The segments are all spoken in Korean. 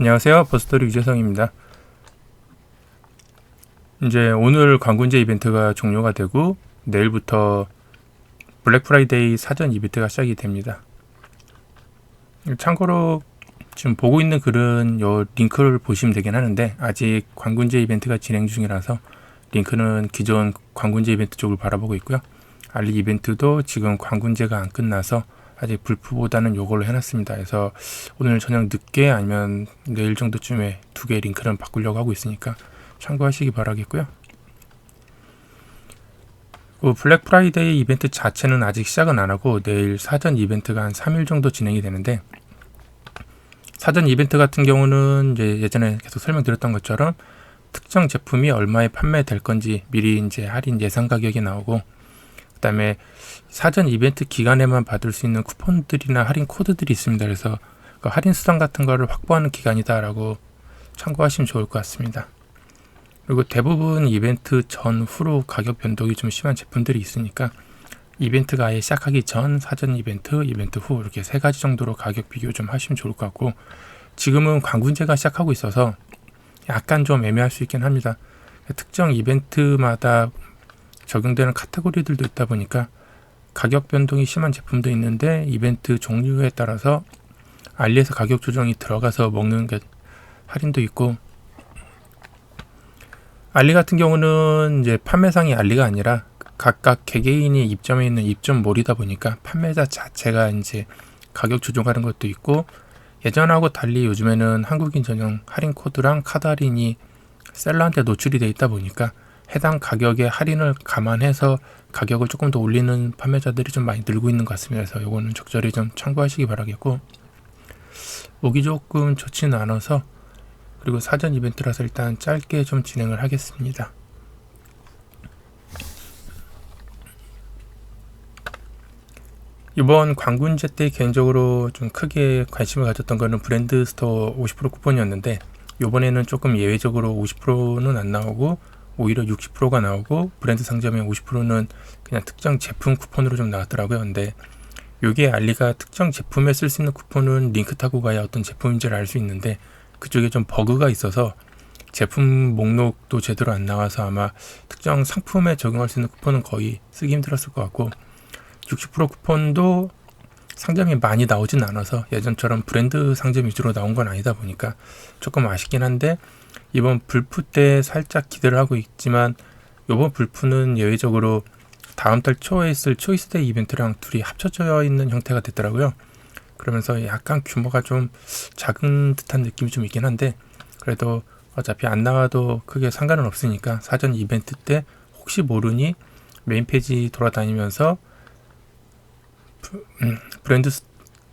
안녕하세요. 버스터리 유재성입니다. 이제 오늘 광군제 이벤트가 종료가 되고 내일부터 블랙 프라이데이 사전 이벤트가 시작이 됩니다. 참고로 지금 보고 있는 글은 요 링크를 보시면 되긴 하는데 아직 광군제 이벤트가 진행 중이라서 링크는 기존 광군제 이벤트 쪽을 바라보고 있고요. 알리 이벤트도 지금 광군제가 안 끝나서 아직 불프보다는 요걸로 해놨습니다. 그래서 오늘 저녁 늦게 아니면 내일 정도쯤에 두 개의 링크를 바꾸려고 하고 있으니까 참고하시기 바라겠고요. 블랙 프라이데이 이벤트 자체는 아직 시작은 안 하고 내일 사전 이벤트가 한 3일 정도 진행이 되는데, 사전 이벤트 같은 경우는 이제 예전에 계속 설명드렸던 것처럼 특정 제품이 얼마에 판매될 건지 미리 이제 할인 예상 가격이 나오고, 그 다음에 사전 이벤트 기간에만 받을 수 있는 쿠폰들이나 할인 코드들이 있습니다. 그래서 그 할인 수당 같은 거를 확보하는 기간이다라고 참고하시면 좋을 것 같습니다. 그리고 대부분 이벤트 전후로 가격 변동이 좀 심한 제품들이 있으니까 이벤트가 아예 시작하기 전, 사전 이벤트, 이벤트 후 이렇게 세 가지 정도로 가격 비교 좀 하시면 좋을 것 같고, 지금은 광군제가 시작하고 있어서 약간 좀 애매할 수 있긴 합니다. 특정 이벤트마다 적용되는 카테고리들도 있다 보니까 가격 변동이 심한 제품도 있는데 이벤트 종류에 따라서 알리에서 가격 조정이 들어가서 먹는 게 할인도 있고, 알리 같은 경우는 이제 판매상이 알리가 아니라 각각 개개인이 입점해 있는 입점몰이다 보니까 판매자 자체가 이제 가격 조정하는 것도 있고, 예전하고 달리 요즘에는 한국인 전용 할인 코드랑 카드 할인이 셀러한테 노출이 돼 있다 보니까 해당 가격의 할인을 감안해서 가격을 조금 더 올리는 판매자들이 좀 많이 늘고 있는 것 같습니다. 그래서 이거는 적절히 좀 참고하시기 바라겠고, 오기 조금 좋지는 않아서, 그리고 사전 이벤트라서 일단 짧게 좀 진행을 하겠습니다. 이번 광군제 때 개인적으로 좀 크게 관심을 가졌던 거는 브랜드 스토어 50% 쿠폰이었는데, 이번에는 조금 예외적으로 50%는 안 나오고 오히려 60%가 나오고 브랜드 상점의 50%는 그냥 특정 제품 쿠폰으로 좀 나왔더라고요. 근데 이게 알리가 특정 제품에 쓸 수 있는 쿠폰은 링크 타고 가야 어떤 제품인지를 알 수 있는데, 그쪽에 좀 버그가 있어서 제품 목록도 제대로 안 나와서 아마 특정 상품에 적용할 수 있는 쿠폰은 거의 쓰기 힘들었을 것 같고, 60% 쿠폰도 상점이 많이 나오진 않아서 예전처럼 브랜드 상점 위주로 나온 건 아니다 보니까 조금 아쉽긴 한데, 이번 불프 때 살짝 기대를 하고 있지만 이번 불프는 예외적으로 다음 달 초에 있을 초이스데이 이벤트랑 둘이 합쳐져 있는 형태가 됐더라고요. 그러면서 약간 규모가 좀 작은 듯한 느낌이 좀 있긴 한데, 그래도 어차피 안 나와도 크게 상관은 없으니까 사전 이벤트 때 혹시 모르니 메인 페이지 돌아다니면서 브랜드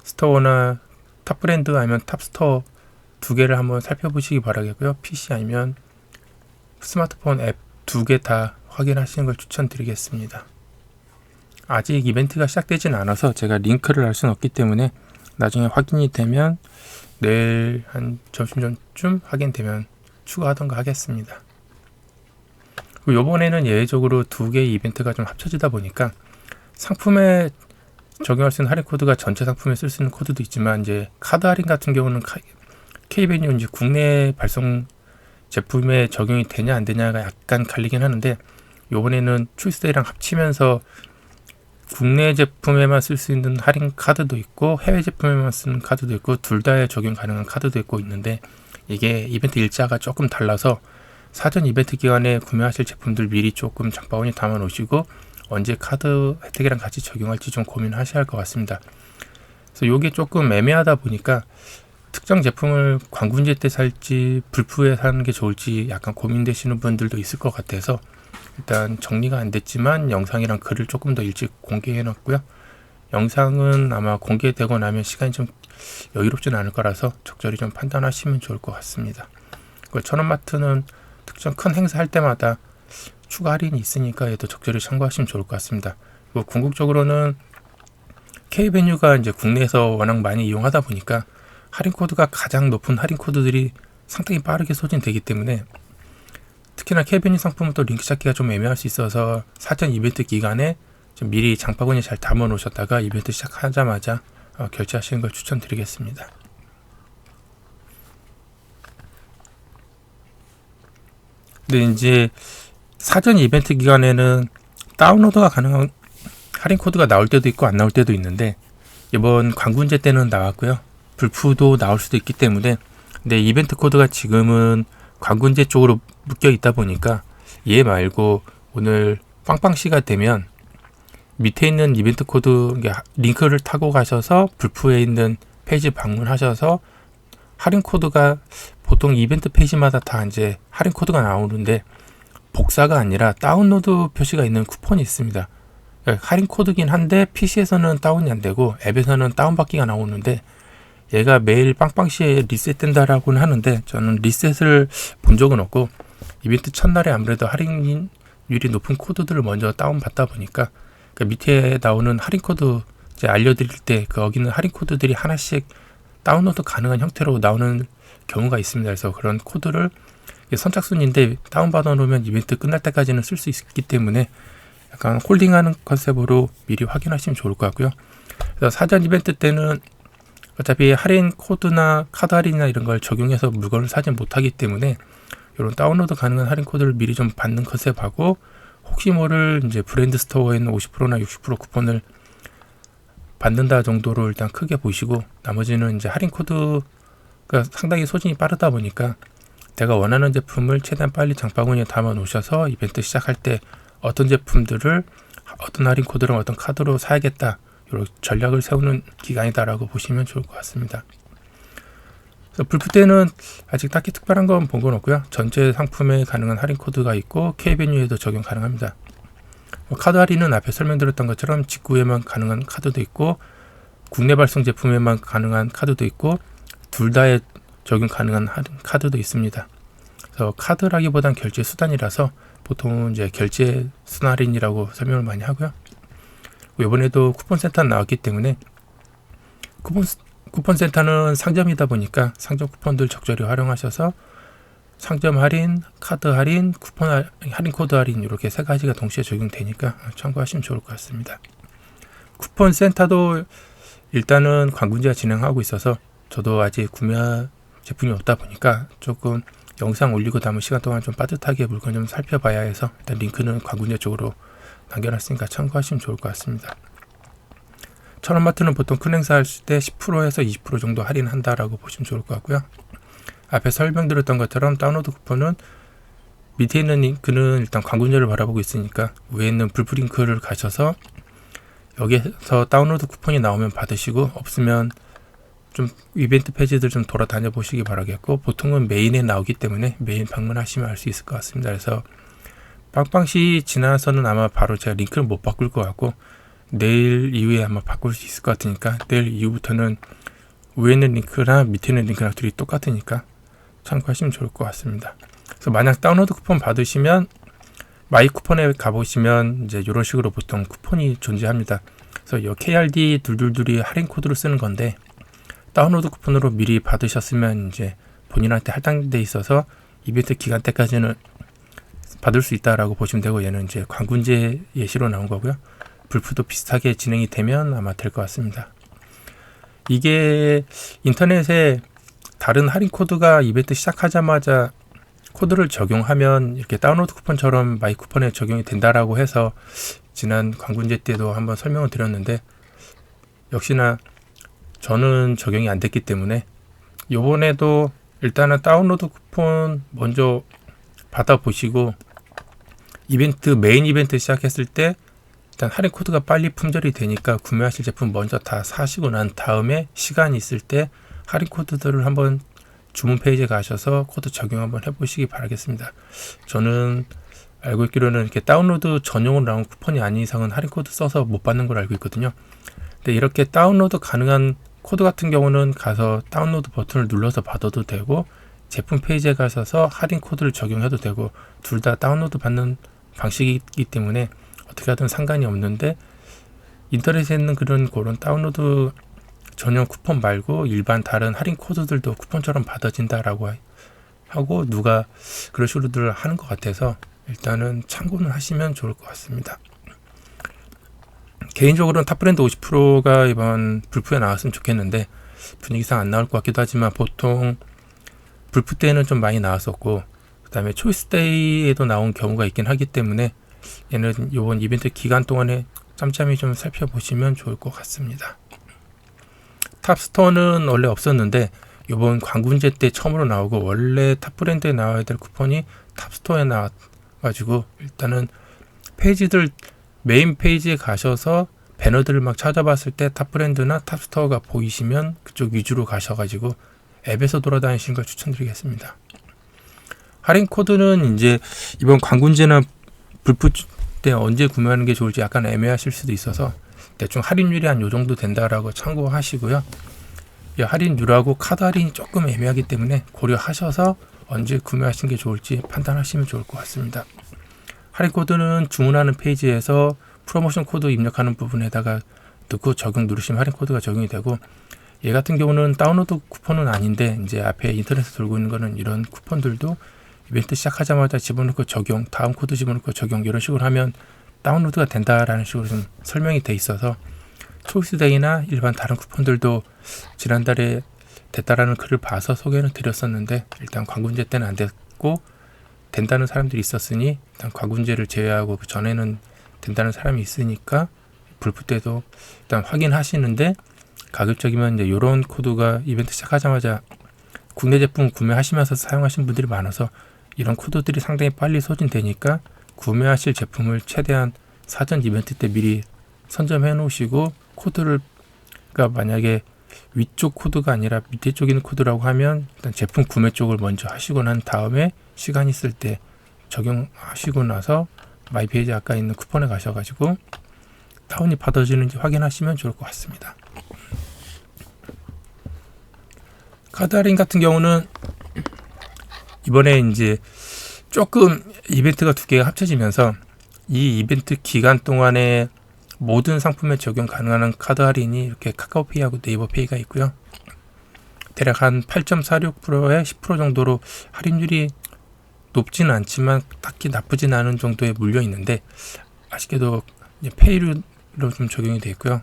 스토어나 탑 브랜드 아니면 탑 스토어 두 개를 한번 살펴보시기 바라겠고요. PC 아니면 스마트폰 앱 두 개 다 확인하시는 걸 추천드리겠습니다. 아직 이벤트가 시작되진 않아서 제가 링크를 알 수는 없기 때문에 나중에 확인이 되면 내일 한 점심 전쯤 확인되면 추가하던가 하겠습니다. 그리고 이번에는 예외적으로 두 개의 이벤트가 좀 합쳐지다 보니까 상품에 적용할 수 있는 할인 코드가 전체 상품에 쓸 수 있는 코드도 있지만, 이제 카드 할인 같은 경우는 K베뉴 이제 국내 발송 제품에 적용이 되냐 안 되냐가 약간 갈리긴 하는데, 이번에는 초이스데이랑 합치면서 국내 제품에만 쓸 수 있는 할인 카드도 있고 해외 제품에만 쓰는 카드도 있고 둘 다에 적용 가능한 카드도 있고 있는데, 이게 이벤트 일자가 조금 달라서 사전 이벤트 기간에 구매하실 제품들 미리 조금 장바구니 담아 놓으시고 언제 카드 혜택이랑 같이 적용할지 좀 고민하셔야 할 것 같습니다. 그래서 이게 조금 애매하다 보니까 특정 제품을 광군제 때 살지 불프에 사는 게 좋을지 약간 고민되시는 분들도 있을 것 같아서 일단 정리가 안 됐지만 영상이랑 글을 조금 더 일찍 공개해 놨고요. 영상은 아마 공개되고 나면 시간이 좀 여유롭지는 않을 거라서 적절히 좀 판단하시면 좋을 것 같습니다. 천원마트는 특정 큰 행사 할 때마다 추가 할인이 있으니까 얘도 적절히 참고하시면 좋을 것 같습니다. 그리고 궁극적으로는 K베뉴가 이제 국내에서 워낙 많이 이용하다 보니까 할인 코드가 가장 높은 할인 코드들이 상당히 빠르게 소진되기 때문에, 특히나 K베뉴 상품은 또 링크 찾기가 좀 애매할 수 있어서 사전 이벤트 기간에 좀 미리 장바구니에 잘 담아 놓으셨다가 이벤트 시작하자마자 결제하시는 걸 추천드리겠습니다. 근데 이제 사전 이벤트 기간에는 다운로드가 가능한 할인 코드가 나올 때도 있고 안 나올 때도 있는데, 이번 광군제 때는 나왔고요. 불프도 나올 수도 있기 때문에, 근데 이벤트 코드가 지금은 광군제 쪽으로 묶여 있다 보니까 얘 말고 오늘 빵빵씨가 되면 밑에 있는 이벤트 코드 링크를 타고 가셔서 불프에 있는 페이지 방문하셔서 할인 코드가 보통 이벤트 페이지마다 다 이제 할인 코드가 나오는데 복사가 아니라 다운로드 표시가 있는 쿠폰이 있습니다. 할인 코드긴 한데 PC에서는 다운이 안 되고 앱에서는 다운받기가 나오는데, 얘가 매일 빵빵시에 리셋된다라고는 하는데 저는 리셋을 본 적은 없고, 이벤트 첫날에 아무래도 할인율이 높은 코드들을 먼저 다운받다 보니까 그 밑에 나오는 할인 코드 이제 알려드릴 때 거기는 할인 코드들이 하나씩 다운로드 가능한 형태로 나오는 경우가 있습니다. 그래서 그런 코드를 선착순인데 다운받아 놓으면 이벤트 끝날 때까지는 쓸 수 있기 때문에 약간 홀딩하는 컨셉으로 미리 확인하시면 좋을 것 같고요. 그래서 사전 이벤트 때는 어차피 할인 코드나 카드 할인이나 이런 걸 적용해서 물건을 사지 못하기 때문에 이런 다운로드 가능한 할인 코드를 미리 좀 받는 컨셉하고, 혹시 모를 이제 브랜드 스토어에 있는 50%나 60% 쿠폰을 받는다 정도로 일단 크게 보시고, 나머지는 이제 할인 코드가 상당히 소진이 빠르다 보니까 내가 원하는 제품을 최대한 빨리 장바구니에 담아 놓으셔서 이벤트 시작할 때 어떤 제품들을 어떤 할인 코드랑 어떤 카드로 사야겠다, 이런 전략을 세우는 기간이다라고 보시면 좋을 것 같습니다. 그래서 불프 때는 아직 딱히 특별한 건 본 건 없고요. 전체 상품에 가능한 할인 코드가 있고 K베뉴에도 적용 가능합니다. 카드 할인은 앞에 설명드렸던 것처럼 직구에만 가능한 카드도 있고 국내 발송 제품에만 가능한 카드도 있고 둘 다에 적용 가능한 카드도 있습니다. 그래서 카드라기보단 결제 수단이라서 보통 이제 결제 순 할인이라고 설명을 많이 하고요. 이번에도 쿠폰 센터 나왔기 때문에 쿠폰 센터는 상점이다 보니까 상점 쿠폰들 적절히 활용하셔서 상점 할인, 카드 할인, 쿠폰 할인 코드 할인 이렇게 세 가지가 동시에 적용되니까 참고하시면 좋을 것 같습니다. 쿠폰 센터도 일단은 광군제가 진행하고 있어서 저도 아직 구매할 제품이 없다 보니까 조금 영상 올리고 남은 시간 동안 좀 빠듯하게 물건 좀 살펴봐야 해서 일단 링크는 광군제 쪽으로 남겨놨으니까 참고하시면 좋을 것 같습니다. 천원마트는 보통 큰 행사 할 때 10%에서 20% 정도 할인한다라고 보시면 좋을 것 같고요. 앞에 설명드렸던 것처럼 다운로드 쿠폰은 밑에 있는 링크는 일단 광군제를 바라보고 있으니까 위에 있는 불프 링크를 가셔서 여기에서 다운로드 쿠폰이 나오면 받으시고, 없으면 좀 이벤트 페이지들 좀 돌아다녀 보시기 바라겠고, 보통은 메인에 나오기 때문에 메인 방문하시면 알 수 있을 것 같습니다. 그래서 빵빵시 지나서는 아마 바로 제가 링크를 못 바꿀 것 같고 내일 이후에 아마 바꿀 수 있을 것 같으니까, 내일 이후부터는 위에 있는 링크나 밑에 있는 링크랑 둘이 똑같으니까 참고하시면 좋을 것 같습니다. 그래서 만약 다운로드 쿠폰 받으시면 마이 쿠폰에 가보시면 이제 이런 식으로 보통 쿠폰이 존재합니다. 그래서 이 KRD 둘둘둘이 할인 코드로 쓰는 건데, 다운로드 쿠폰으로 미리 받으셨으면 이제 본인한테 할당돼 있어서 이벤트 기간 때까지는 받을 수 있다라고 보시면 되고, 얘는 이제 광군제 예시로 나온 거고요. 불프도 비슷하게 진행이 되면 아마 될 것 같습니다. 이게 인터넷에 다른 할인 코드가 이벤트 시작하자마자 코드를 적용하면 이렇게 다운로드 쿠폰처럼 마이 쿠폰에 적용이 된다라고 해서 지난 광군제 때도 한번 설명을 드렸는데, 역시나 저는 적용이 안 됐기 때문에 요번에도 일단은 다운로드 쿠폰 먼저 받아보시고, 이벤트 메인 이벤트 시작했을 때 일단 할인 코드가 빨리 품절이 되니까 구매하실 제품 먼저 다 사시고 난 다음에 시간이 있을 때 할인 코드들을 한번 주문 페이지에 가셔서 코드 적용 한번 해보시기 바라겠습니다. 저는 알고 있기로는 이렇게 다운로드 전용으로 나온 쿠폰이 아닌 이상은 할인 코드 써서 못 받는 걸 알고 있거든요. 근데 이렇게 다운로드 가능한 코드 같은 경우는 가서 다운로드 버튼을 눌러서 받아도 되고, 제품 페이지에 가셔서 할인 코드를 적용해도 되고, 둘 다 다운로드 받는 방식이기 때문에 어떻게 하든 상관이 없는데, 인터넷에 있는 그런 다운로드 전용 쿠폰 말고 일반 다른 할인 코드들도 쿠폰처럼 받아진다라고 하고 누가 그런 식으로들 하는 것 같아서 일단은 참고는 하시면 좋을 것 같습니다. 개인적으로는 탑브랜드 50%가 이번 불프에 나왔으면 좋겠는데 분위기상 안 나올 것 같기도 하지만, 보통 불프 때는 좀 많이 나왔었고 그 다음에 초이스데이에도 나온 경우가 있긴 하기 때문에 얘는 이번 이벤트 기간 동안에 짬짬이 좀 살펴보시면 좋을 것 같습니다. 탑스토어는 원래 없었는데 이번 광군제 때 처음으로 나오고, 원래 탑브랜드에 나와야 될 쿠폰이 탑스토어에 나와가지고 일단은 페이지들 메인 페이지에 가셔서 배너들을 막 찾아봤을 때 탑브랜드나 탑스토어가 보이시면 그쪽 위주로 가셔가지고 앱에서 돌아다니시는 걸 추천드리겠습니다. 할인 코드는 이제 이번 광군제나 불프 때 언제 구매하는 게 좋을지 약간 애매하실 수도 있어서 대충 할인율이 한 요 정도 된다라고 참고하시고요. 이 할인율하고 카드 할인이 조금 애매하기 때문에 고려하셔서 언제 구매하시는 게 좋을지 판단하시면 좋을 것 같습니다. 할인 코드는 주문하는 페이지에서 프로모션 코드 입력하는 부분에다가 넣고 적용 누르시면 할인 코드가 적용이 되고, 얘 같은 경우는 다운로드 쿠폰은 아닌데 이제 앞에 인터넷에 돌고 있는 거는 이런 쿠폰들도 이벤트 시작하자마자 집어넣고 적용, 다음 코드 집어넣고 적용, 이런 식으로 하면 다운로드가 된다라는 식으로 좀 설명이 돼 있어서 초이스데이나 일반 다른 쿠폰들도 지난달에 됐다라는 글을 봐서 소개는 드렸었는데, 일단 광군제 때는 안 됐고 된다는 사람들이 있었으니 일단 광군제를 제외하고 그 전에는 된다는 사람이 있으니까 불프 때도 일단 확인하시는데, 가급적이면 이제 이런 코드가 이벤트 시작하자마자 국내 제품 구매하시면서 사용하신 분들이 많아서 이런 코드들이 상당히 빨리 소진되니까 구매하실 제품을 최대한 사전 이벤트 때 미리 선점해 놓으시고, 코드를 그러니까 만약에 위쪽 코드가 아니라 밑에 쪽에 있는 코드라고 하면 일단 제품 구매 쪽을 먼저 하시고 난 다음에 시간 있을 때 적용하시고 나서 마이 페이지 아까 있는 쿠폰에 가셔가지고 다운이 받아지는지 확인하시면 좋을 것 같습니다. 카드 할인 같은 경우는 이번에 이제 조금 이벤트가 두 개가 합쳐지면서 이 이벤트 기간 동안에 모든 상품에 적용 가능한 카드 할인이 이렇게 카카오페이하고 네이버페이가 있고요. 대략 한 8.46%에 10% 정도로 할인율이 높지는 않지만 딱히 나쁘진 않은 정도에 물려 있는데, 아쉽게도 페이로 좀 적용이 되어 있고요.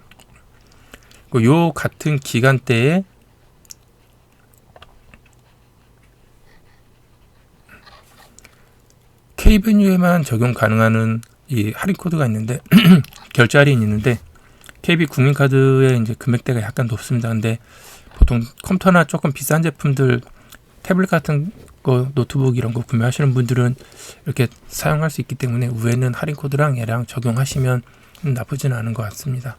그리고 요 같은 기간대에 K베뉴에만 적용 가능한 이 할인 코드가 있는데 결제 할인이 있는데, KB 국민카드의 이제 금액대가 약간 높습니다. 근데 보통 컴퓨터나 조금 비싼 제품들, 태블릿 같은 거, 노트북 이런 거 구매하시는 분들은 이렇게 사용할 수 있기 때문에 위에는 할인 코드랑 얘랑 적용하시면 나쁘지는 않은 것 같습니다.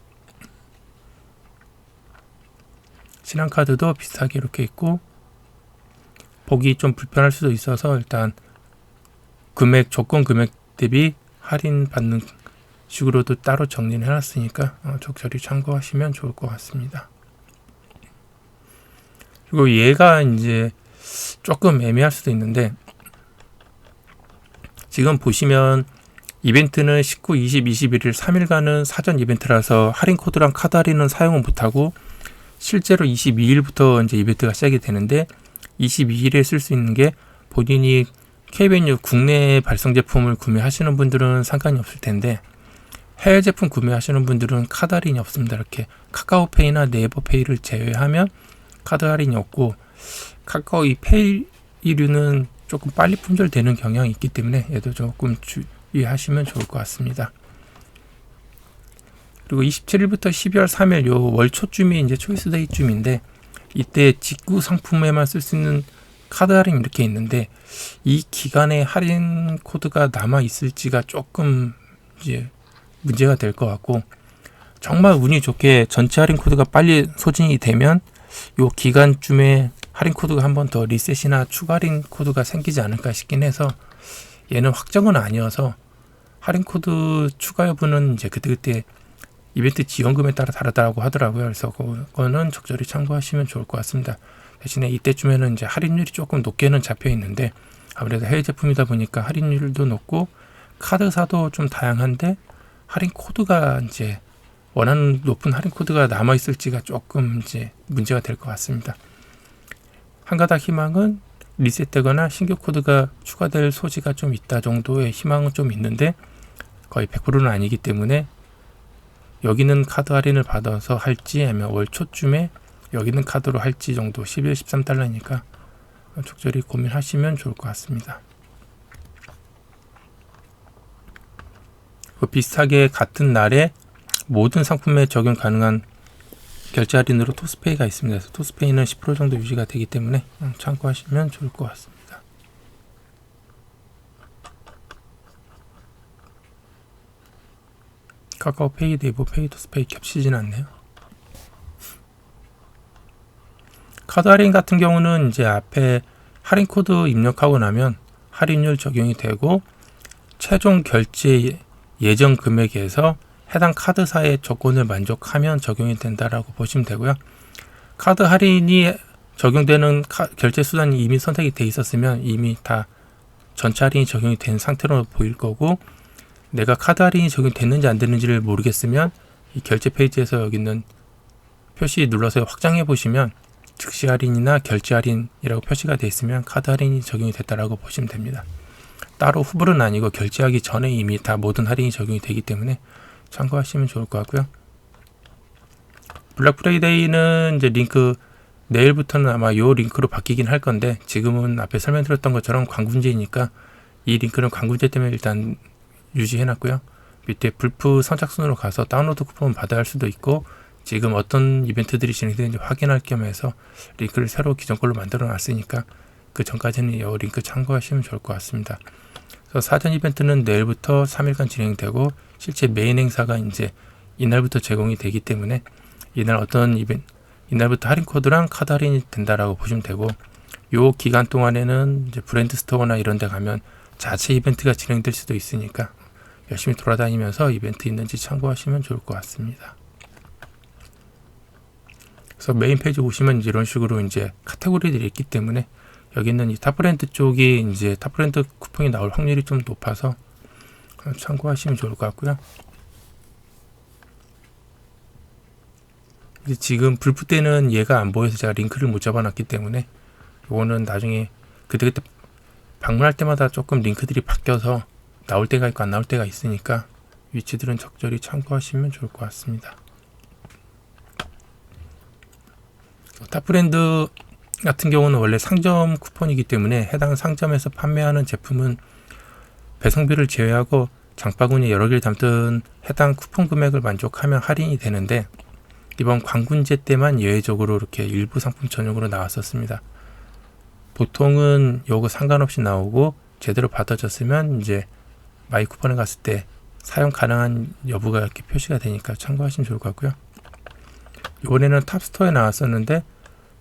신한카드도 비슷하게 이렇게 있고, 보기 좀 불편할 수도 있어서 일단 금액, 조건 금액 대비 할인 받는 식으로도 따로 정리를 해놨으니까 적절히 참고하시면 좋을 것 같습니다. 그리고 얘가 이제 조금 애매할 수도 있는데, 지금 보시면 이벤트는 19, 20, 21일 3일간은 사전 이벤트라서 할인 코드랑 카드 할인은 사용을 못하고, 실제로 22일부터 이제 이벤트가 시작이 되는데 22일에 쓸 수 있는 게, 본인이 K베뉴 국내 발송 제품을 구매하시는 분들은 상관이 없을 텐데 해외 제품 구매하시는 분들은 카드 할인이 없습니다. 이렇게 카카오페이나 네이버페이를 제외하면 카드 할인이 없고, 카카오 이 페이류는 조금 빨리 품절되는 경향이 있기 때문에 얘도 조금 주의하시면 좋을 것 같습니다. 그리고 27일부터 12월 3일 요 월 초쯤이 이제 초이스데이쯤인데, 이때 직구 상품에만 쓸 수 있는 카드 할인 이렇게 있는데, 이 기간에 할인 코드가 남아 있을지가 조금 이제 문제가 될 것 같고, 정말 운이 좋게 전체 할인 코드가 빨리 소진이 되면 요 기간쯤에 할인 코드가 한 번 더 리셋이나 추가 할인 코드가 생기지 않을까 싶긴 해서, 얘는 확정은 아니어서 할인 코드 추가 여부는 이제 그때그때 이벤트 지원금에 따라 다르다고 하더라고요. 그래서 그거는 적절히 참고하시면 좋을 것 같습니다. 대신에 이때쯤에는 이제 할인율이 조금 높게는 잡혀 있는데, 아무래도 해외 제품이다 보니까 할인율도 높고 카드사도 좀 다양한데 할인 코드가 이제 원하는 높은 할인 코드가 남아 있을지가 조금 이제 문제가 될 것 같습니다. 한 가닥 희망은 리셋되거나 신규 코드가 추가될 소지가 좀 있다 정도의 희망은 좀 있는데, 거의 100%는 아니기 때문에 여기는 카드 할인을 받아서 할지 아니면 월 초쯤에 여기는 카드로 할지 정도, 11, 13달러니까 적절히 고민하시면 좋을 것 같습니다. 비슷하게 같은 날에 모든 상품에 적용 가능한 결제 할인으로 토스페이가 있습니다. 그래서 토스페이는 10% 정도 유지가 되기 때문에 참고하시면 좋을 것 같습니다. 카카오페이, 네이버페이, 토스페이 겹치지는 않네요. 카드 할인 같은 경우는 이제 앞에 할인 코드 입력하고 나면 할인율 적용이 되고 최종 결제 예정 금액에서 해당 카드사의 조건을 만족하면 적용이 된다라고 보시면 되고요. 카드 할인이 적용되는 결제 수단이 이미 선택이 돼 있었으면 이미 다 전체 할인이 적용이 된 상태로 보일 거고, 내가 카드 할인이 적용됐는지 안 됐는지를 모르겠으면 이 결제 페이지에서 여기 있는 표시 눌러서 확장해 보시면 즉시 할인이나 결제 할인이라고 표시가 되어 있으면 카드 할인이 적용이 됐다라고 보시면 됩니다. 따로 후불은 아니고 결제하기 전에 이미 다 모든 할인이 적용이 되기 때문에 참고하시면 좋을 것 같고요. 블랙 프라이데이는 이제 링크 내일부터는 아마 요 링크로 바뀌긴 할 건데, 지금은 앞에 설명드렸던 것처럼 광군제이니까 이 링크는 광군제 때문에 일단 유지해놨고요. 밑에 불프 선착순으로 가서 다운로드 쿠폰 받아야 할 수도 있고, 지금 어떤 이벤트들이 진행되는지 확인할 겸해서 링크를 새로 기존 걸로 만들어 놨으니까 그 전까지는 이 링크 참고하시면 좋을 것 같습니다. 그래서 사전 이벤트는 내일부터 3일간 진행되고, 실제 메인 행사가 이제 이날부터 제공이 되기 때문에 이날 어떤 이날부터 할인 코드랑 카드 할인이 된다라고 보시면 되고, 요 기간 동안에는 이제 브랜드 스토어나 이런 데 가면 자체 이벤트가 진행될 수도 있으니까 열심히 돌아다니면서 이벤트 있는지 참고하시면 좋을 것 같습니다. 그래서 메인 페이지 보시면 이런 식으로 이제 카테고리들이 있기 때문에 여기 있는 이 탑브랜드 쪽이 이제 탑브랜드 쿠폰이 나올 확률이 좀 높아서 참고하시면 좋을 것 같고요. 이제 지금 불프 때는 얘가 안 보여서 제가 링크를 못 잡아놨기 때문에 이거는 나중에 그때그때 방문할 때마다 조금 링크들이 바뀌어서 나올 때가 있고 안 나올 때가 있으니까 위치들은 적절히 참고하시면 좋을 것 같습니다. 탑브랜드 같은 경우는 원래 상점 쿠폰이기 때문에 해당 상점에서 판매하는 제품은 배송비를 제외하고 장바구니에 여러 개를 담든 해당 쿠폰 금액을 만족하면 할인이 되는데, 이번 광군제 때만 예외적으로 이렇게 일부 상품 전용으로 나왔었습니다. 보통은 요거 상관없이 나오고 제대로 받아졌으면 이제 마이 쿠폰에 갔을 때 사용 가능한 여부가 이렇게 표시가 되니까 참고하시면 좋을 것 같고요. 이번에는 탑스토어에 나왔었는데,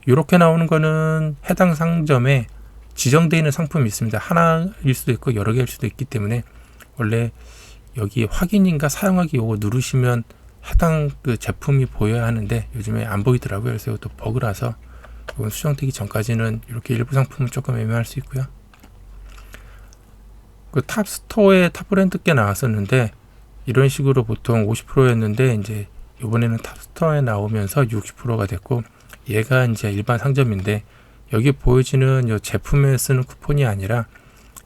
이렇게 나오는 거는 해당 상점에 지정되어 있는 상품이 있습니다. 하나일 수도 있고 여러 개일 수도 있기 때문에 원래 여기 확인인가 사용하기 요거 누르시면 해당 그 제품이 보여야 하는데 요즘에 안 보이더라고요. 그래서 이것도 버그라서 이건 수정되기 전까지는 이렇게 일부 상품은 조금 애매할 수 있고요. 그 탑스토어에 탑브랜드 꽤 나왔었는데 이런 식으로 보통 50%였는데 이제 이번에는 탑스토어에 나오면서 60%가 됐고, 얘가 이제 일반 상점인데 여기 보여지는 이 제품에 쓰는 쿠폰이 아니라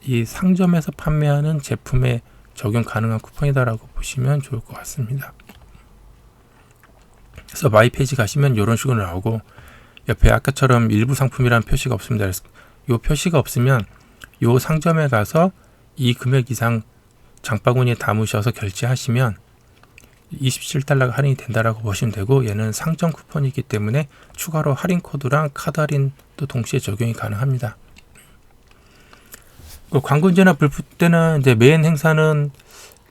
이 상점에서 판매하는 제품에 적용 가능한 쿠폰이다라고 보시면 좋을 것 같습니다. 그래서 마이 페이지 가시면 이런 식으로 나오고, 옆에 아까처럼 일부 상품이라는 표시가 없습니다. 그래서 이 표시가 없으면 이 상점에 가서 이 금액 이상 장바구니에 담으셔서 결제하시면 27달러가 할인이 된다라고 보시면 되고, 얘는 상점 쿠폰이기 때문에 추가로 할인 코드랑 카드 할인도 동시에 적용이 가능합니다. 광군제나 불프 때는 이제 메인 행사는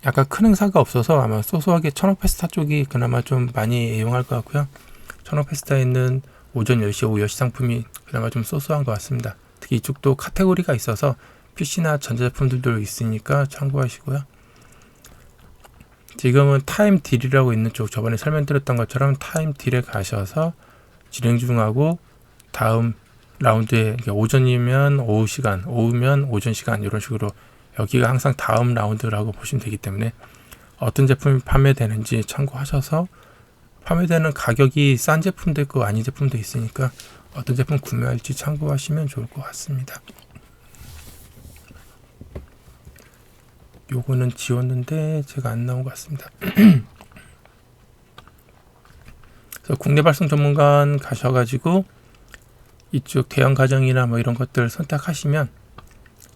약간 큰 행사가 없어서 아마 소소하게 천억 페스타 쪽이 그나마 좀 많이 애용할 것 같고요. 천억 페스타에 있는 오전 10시, 오후 10시 상품이 그나마 좀 소소한 것 같습니다. 특히 이쪽도 카테고리가 있어서 PC나 전자제품들도 있으니까 참고하시고요. 지금은 타임 딜이라고 있는 쪽, 저번에 설명드렸던 것처럼 타임 딜에 가셔서 진행 중하고 다음 라운드에 오전이면 오후 시간, 오후면 오전 시간 이런 식으로 여기가 항상 다음 라운드라고 보시면 되기 때문에 어떤 제품이 판매되는지 참고하셔서 판매되는 가격이 싼 제품도 있고 아닌 제품도 있으니까 어떤 제품 구매할지 참고하시면 좋을 것 같습니다. 요거는 지웠는데 제가 안 나온 것 같습니다. 그래서 국내 발송 전문관 가셔가지고 이쪽 대형 가정이나 뭐 이런 것들 선택하시면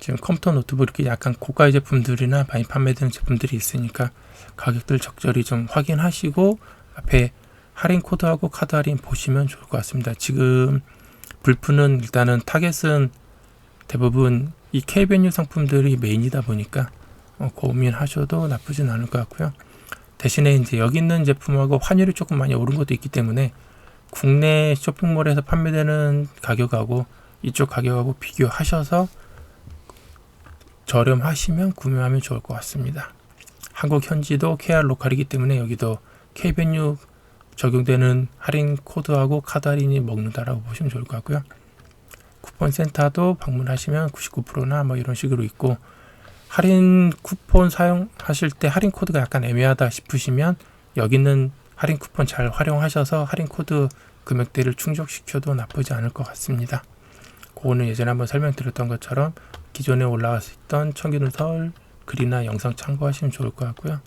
지금 컴퓨터 노트북 이렇게 약간 고가의 제품들이나 많이 판매되는 제품들이 있으니까 가격들 적절히 좀 확인하시고 앞에 할인 코드하고 카드 할인 보시면 좋을 것 같습니다. 지금 불프는 일단은 타겟은 대부분 이 K벤유 상품들이 메인이다 보니까 고민하셔도 나쁘진 않을 것 같고요. 대신에 이제 여기 있는 제품하고 환율이 조금 많이 오른 것도 있기 때문에 국내 쇼핑몰에서 판매되는 가격하고 이쪽 가격하고 비교하셔서 저렴하시면 구매하면 좋을 것 같습니다. 한국 현지도 KR 로컬이기 때문에 여기도 K벤유 적용되는 할인 코드하고 카드 할인이 먹는다라고 보시면 좋을 것 같고요. 쿠폰 센터도 방문하시면 99%나 뭐 이런 식으로 있고, 할인 쿠폰 사용하실 때 할인 코드가 약간 애매하다 싶으시면 여기 있는 할인 쿠폰 잘 활용하셔서 할인 코드 금액대를 충족시켜도 나쁘지 않을 것 같습니다. 그거는 예전에 한번 설명드렸던 것처럼 기존에 올라왔던 청기누설 글이나 영상 참고하시면 좋을 것 같고요.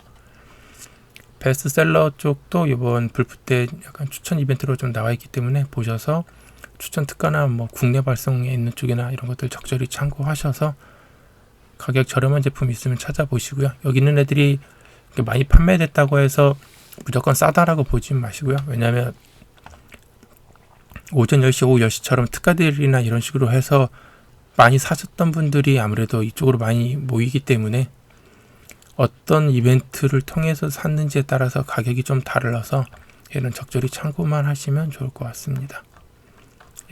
베스트셀러 쪽도 이번 불프 때 약간 추천 이벤트로 좀 나와 있기 때문에 보셔서 추천 특가나 뭐 국내 발송에 있는 쪽이나 이런 것들 적절히 참고하셔서 가격 저렴한 제품 있으면 찾아보시고요. 여기 있는 애들이 많이 판매됐다고 해서 무조건 싸다라고 보지 마시고요. 왜냐하면 오전 10시, 오후 10시처럼 특가들이나 이런 식으로 해서 많이 사셨던 분들이 아무래도 이쪽으로 많이 모이기 때문에 어떤 이벤트를 통해서 샀는지에 따라서 가격이 좀 달라서 얘는 적절히 참고만 하시면 좋을 것 같습니다.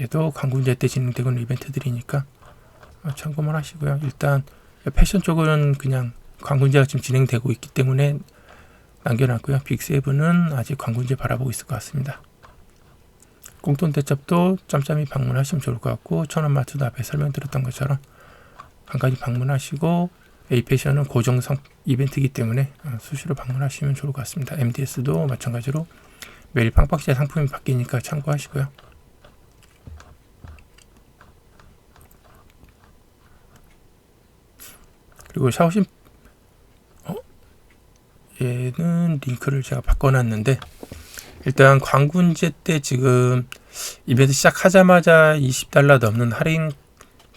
얘도 광군제 때 진행되는 이벤트들이니까 참고만 하시고요. 일단 패션 쪽은 그냥 광군제가 지금 진행되고 있기 때문에 남겨놨고요. 빅세븐은 아직 광군제 바라보고 있을 것 같습니다. 공돈 대첩도 짬짬이 방문하시면 좋을 것 같고, 천원마트도 앞에 설명드렸던 것처럼 간간히 방문하시고, A패션은 고정상 이벤트이기 때문에 수시로 방문하시면 좋을 것 같습니다. MDS도 마찬가지로 매일 빵박스의 상품이 바뀌니까 참고하시고요. 그리고 샤오신 얘는 링크를 제가 바꿔놨는데, 일단 광군제 때 지금 이벤트 시작하자마자 $20 넘는 할인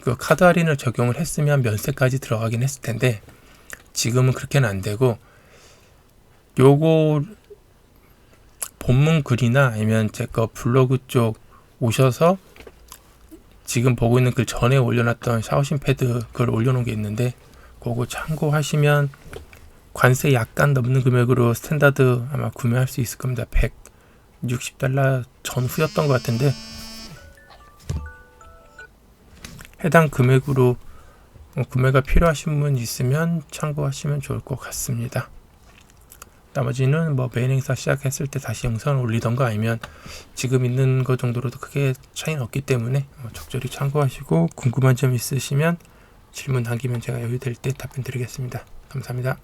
그 카드 할인을 적용을 했으면 면세까지 들어가긴 했을 텐데 지금은 그렇게는 안 되고, 요거 본문 글이나 아니면 제 거 블로그 쪽 오셔서 지금 보고 있는 글 전에 올려놨던 샤오신 패드 그걸 올려놓은 게 있는데 그거 참고하시면 관세 약간 넘는 금액으로 스탠다드 아마 구매할 수 있을 겁니다. $160 전후였던 것 같은데 해당 금액으로 구매가 필요하신 분 있으면 참고하시면 좋을 것 같습니다. 나머지는 뭐 메인 행사 시작했을 때 다시 영상을 올리던가 아니면 지금 있는 것 정도로도 크게 차이는 없기 때문에 적절히 참고하시고, 궁금한 점 있으시면 질문 남기면 제가 여유 될 때 답변 드리겠습니다. 감사합니다.